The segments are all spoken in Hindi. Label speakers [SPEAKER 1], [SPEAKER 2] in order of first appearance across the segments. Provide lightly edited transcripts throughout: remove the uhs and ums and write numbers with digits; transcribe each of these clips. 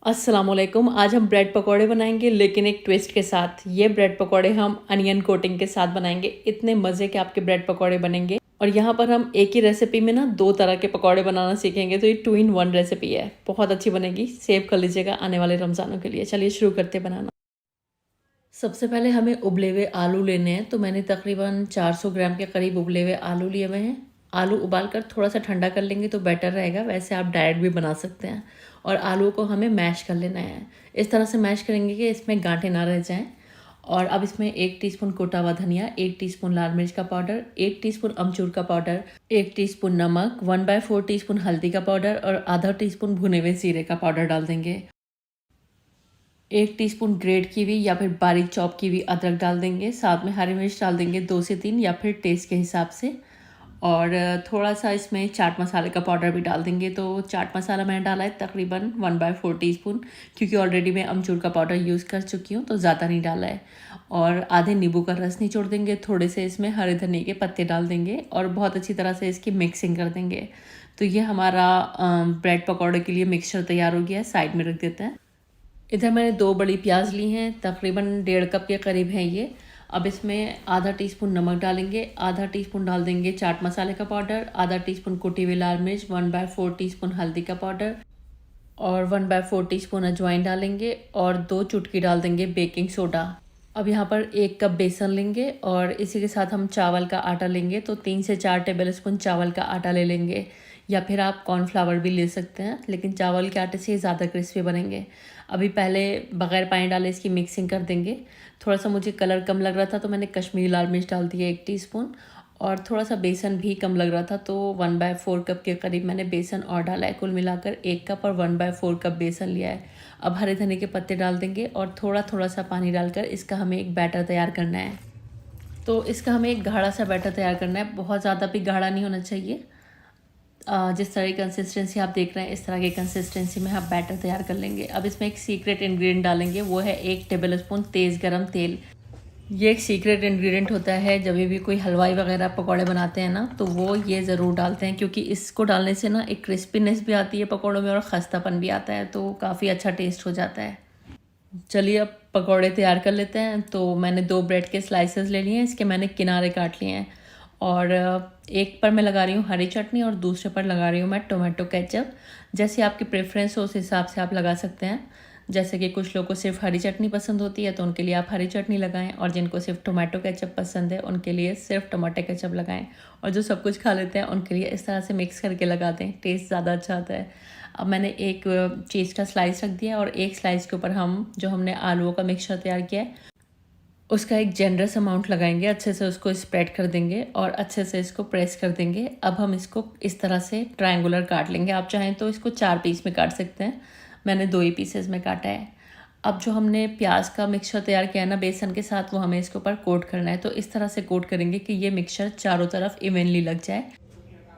[SPEAKER 1] अस्सलामुअलैकुम। आज हम ब्रेड पकोड़े बनाएंगे लेकिन एक ट्विस्ट के साथ। ये ब्रेड पकोड़े हम अनियन कोटिंग के साथ बनाएंगे। इतने मज़े के आपके ब्रेड पकोड़े बनेंगे। और यहाँ पर हम एक ही रेसिपी में ना 2 तरह के पकोड़े बनाना सीखेंगे, तो ये 2 in 1 रेसिपी है। बहुत अच्छी बनेगी, सेव कर लीजिएगा आने वाले रमज़ानों के लिए। चलिए शुरू करते बनाना। सबसे पहले हमें उबले हुए आलू लेने हैं, तो मैंने तकरीबन 400 ग्राम के करीब उबले हुए आलू लिए हुए हैं। आलू उबाल कर थोड़ा सा ठंडा कर लेंगे तो बेटर रहेगा, वैसे आप डायरेक्ट भी बना सकते हैं। और आलू को हमें मैश कर लेना है, इस तरह से मैश करेंगे कि इसमें गांठें ना रह जाएं। और अब इसमें 1 टीस्पून कुटा हुआ धनिया, 1 टीस्पून लाल मिर्च का पाउडर, 1 टीस्पून अमचूर का पाउडर, 1 टीस्पून नमक, 1/4 टीस्पून हल्दी का पाउडर और आधा टीस्पून भुने हुए जीरे का पाउडर डाल देंगे। 1 टीस्पून ग्रेट कीवी या फिर बारीक चॉप कीवी अदरक डाल देंगे। साथ में हरी मिर्च डाल देंगे 2 से 3 या फिर टेस्ट के हिसाब से। और थोड़ा सा इसमें चाट मसाले का पाउडर भी डाल देंगे। तो चाट मसाला मैंने डाला है तकरीबन 1/4 टीस्पून, क्योंकि ऑलरेडी मैं अमचूर का पाउडर यूज़ कर चुकी हूँ तो ज़्यादा नहीं डाला है। और आधे नींबू का रस निचोड़ देंगे। थोड़े से इसमें हरे धनिया के पत्ते डाल देंगे और बहुत अच्छी तरह से इसकी मिक्सिंग कर देंगे। तो ये हमारा ब्रेड पकौड़े के लिए मिक्सचर तैयार हो गया है, साइड में रख देते हैं। इधर मैंने 2 बड़ी प्याज ली हैं, तकरीबन 1.5 कप के करीब है ये। अब इसमें आधा टीस्पून नमक डालेंगे, आधा टीस्पून डाल देंगे चाट मसाले का पाउडर, आधा टीस्पून कुटी हुई लाल मिर्च, 1/4 टीस्पून हल्दी का पाउडर और 1/4 टीस्पून अजवाइन डालेंगे और 2 चुटकी डाल देंगे बेकिंग सोडा। अब यहाँ पर 1 कप बेसन लेंगे और इसी के साथ हम चावल का आटा लेंगे, तो 3 से 4 टेबल स्पून चावल का आटा ले लेंगे, या फिर आप कॉर्नफ्लावर भी ले सकते हैं, लेकिन चावल के आटे से ज़्यादा क्रिस्पी बनेंगे। अभी पहले बग़ैर पानी डाले इसकी मिक्सिंग कर देंगे। थोड़ा सा मुझे कलर कम लग रहा था तो मैंने कश्मीरी लाल मिर्च डाल दी है 1 टीस्पून, और थोड़ा सा बेसन भी कम लग रहा था तो 1/4 कप के करीब मैंने बेसन और डाला है। कुल मिलाकर 1 कप और 1/4 कप बेसन लिया है। अब हरे धनिया के पत्ते डाल देंगे और थोड़ा थोड़ा सा पानी डालकर इसका हमें एक बैटर तैयार करना है। तो इसका हमें एक गाढ़ा सा बैटर तैयार करना है, बहुत ज़्यादा भी गाढ़ा नहीं होना चाहिए। जिस तरह की कंसिस्टेंसी आप देख रहे हैं इस तरह की कंसिस्टेंसी में हम बैटर तैयार कर लेंगे। अब इसमें एक सीक्रेट इंग्रेडिएंट डालेंगे, वो है 1 टेबल स्पून तेज़ गरम तेल। ये एक सीक्रेट इंग्रेडिएंट होता है, जब भी कोई हलवाई वगैरह पकौड़े बनाते हैं ना तो वो ये ज़रूर डालते हैं, क्योंकि इसको डालने से ना एक क्रिस्पीनेस भी आती है पकौड़ों में और खस्तापन भी आता है, तो काफ़ी अच्छा टेस्ट हो जाता है। चलिए अब पकौड़े तैयार कर लेते हैं। तो मैंने 2 ब्रेड के स्लाइसेस ले लिए हैं, इसके मैंने किनारे काट लिए हैं। और एक पर मैं लगा रही हूँ हरी चटनी और दूसरे पर लगा रही हूँ मैं टोमेटो केचप। जैसे आपकी प्रेफरेंस हो उस हिसाब से आप लगा सकते हैं। जैसे कि कुछ लोगों को सिर्फ हरी चटनी पसंद होती है तो उनके लिए आप हरी चटनी लगाएं, और जिनको सिर्फ टोमेटो केचप पसंद है उनके लिए सिर्फ टमाटो केचप लगाएं। और जो सब कुछ खा लेते हैं उनके लिए इस तरह से मिक्स करके लगा दें, टेस्ट ज़्यादा अच्छा आता है। अब मैंने एक चीज़ का स्लाइस रख दिया और एक स्लाइस के ऊपर हम जो हमने आलूओं का मिक्सचर तैयार किया है उसका एक जनरस अमाउंट लगाएंगे, अच्छे से उसको स्प्रेड कर देंगे और अच्छे से इसको प्रेस कर देंगे। अब हम इसको इस तरह से ट्रायंगुलर काट लेंगे, आप चाहें तो इसको 4 पीस में काट सकते हैं, मैंने 2 ही पीसेस में काटा है। अब जो हमने प्याज का मिक्सचर तैयार किया है ना बेसन के साथ, वो हमें इसके ऊपर कोट करना है। तो इस तरह से कोट करेंगे कि ये मिक्सचर चारों तरफ इवनली लग जाए।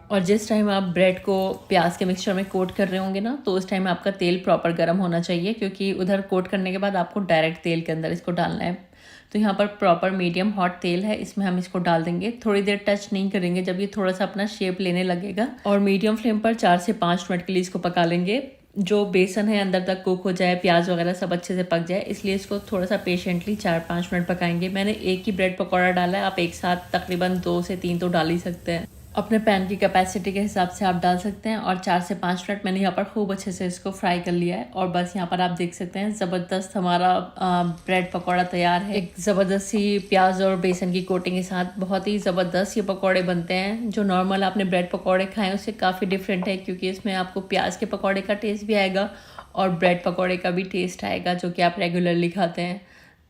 [SPEAKER 1] और जिस टाइम आप ब्रेड को प्याज के मिक्सचर में कोट कर रहे होंगे ना तो उस टाइम आपका तेल प्रॉपर गर्म होना चाहिए, क्योंकि उधर कोट करने के बाद आपको डायरेक्ट तेल के अंदर इसको डालना है। तो यहाँ पर प्रॉपर मीडियम हॉट तेल है, इसमें हम इसको डाल देंगे। थोड़ी देर टच नहीं करेंगे, जब ये थोड़ा सा अपना शेप लेने लगेगा, और मीडियम फ्लेम पर 4 से 5 मिनट के लिए इसको पका लेंगे। जो बेसन है अंदर तक कुक हो जाए, प्याज वगैरह सब अच्छे से पक जाए, इसलिए इसको थोड़ा सा पेशेंटली 4-5 मिनट पकाएंगे। मैंने एक ही ब्रेड पकौड़ा डाला है, आप एक साथ तकरीबन 2 से 3 तो डाल ही सकते हैं, अपने पैन की कैपेसिटी के हिसाब से आप डाल सकते हैं। और 4 से 5 मिनट मैंने यहाँ पर खूब अच्छे से इसको फ्राई कर लिया है। और बस यहाँ पर आप देख सकते हैं ज़बरदस्त हमारा ब्रेड पकौड़ा तैयार है। एक ज़बरदस्त सी प्याज और बेसन की कोटिंग के साथ बहुत ही ज़बरदस्त ये पकौड़े बनते हैं। जो नॉर्मल आपने ब्रेड पकौड़े खाएं उससे काफ़ी डिफरेंट है, क्योंकि इसमें आपको प्याज के पकौड़े का टेस्ट भी आएगा और ब्रेड पकौड़े का भी टेस्ट आएगा, जो कि आप रेगुलरली खाते हैं।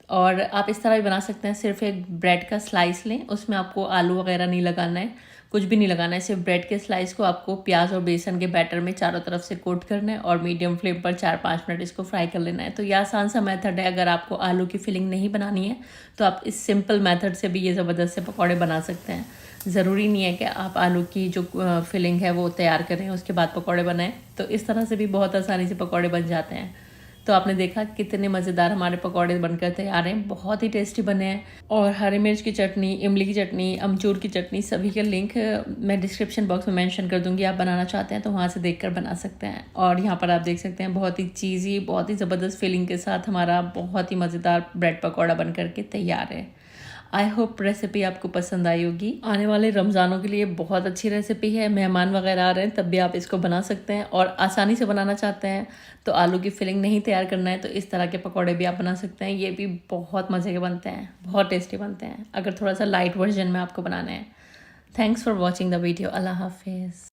[SPEAKER 1] और आप इस तरह भी बना सकते हैं, सिर्फ एक ब्रेड का स्लाइस लें, उसमें आपको आलू वगैरह नहीं लगाना है, कुछ भी नहीं लगाना है, सिर्फ ब्रेड के स्लाइस को आपको प्याज और बेसन के बैटर में चारों तरफ से कोट करना है और मीडियम फ्लेम पर 4-5 मिनट इसको फ्राई कर लेना है। तो ये आसान सा मेथड है। अगर आपको आलू की फिलिंग नहीं बनानी है तो आप इस सिंपल मेथड से भी ये ज़बरदस्त से पकौड़े बना सकते हैं। ज़रूरी नहीं है कि आप आलू की जो फिलिंग है वो तैयार करें उसके बाद पकौड़े बनाएं, तो इस तरह से भी बहुत आसानी से पकौड़े बन जाते हैं। तो आपने देखा कितने मज़ेदार हमारे पकौड़े बनकर तैयार हैं, बहुत ही टेस्टी बने हैं। और हरी मिर्च की चटनी, इमली की चटनी, अमचूर की चटनी, सभी के लिंक मैं डिस्क्रिप्शन बॉक्स में मेंशन कर दूंगी। आप बनाना चाहते हैं तो वहाँ से देखकर बना सकते हैं। और यहाँ पर आप देख सकते हैं बहुत ही चीज़ी, बहुत ही ज़बरदस्त फीलिंग के साथ हमारा बहुत ही मज़ेदार ब्रेड पकौड़ा बन करके तैयार है। आई होप रेसिपी आपको पसंद आई होगी। आने वाले रमज़ानों के लिए बहुत अच्छी रेसिपी है। मेहमान वगैरह आ रहे हैं तब भी आप इसको बना सकते हैं। और आसानी से बनाना चाहते हैं तो आलू की फिलिंग नहीं तैयार करना है तो इस तरह के पकौड़े भी आप बना सकते हैं। ये भी बहुत मज़े के बनते हैं, बहुत टेस्टी बनते हैं, अगर थोड़ा सा लाइट वर्जन में आपको बनाना है। Thanks for watching the video. अल्लाह हाफिज़।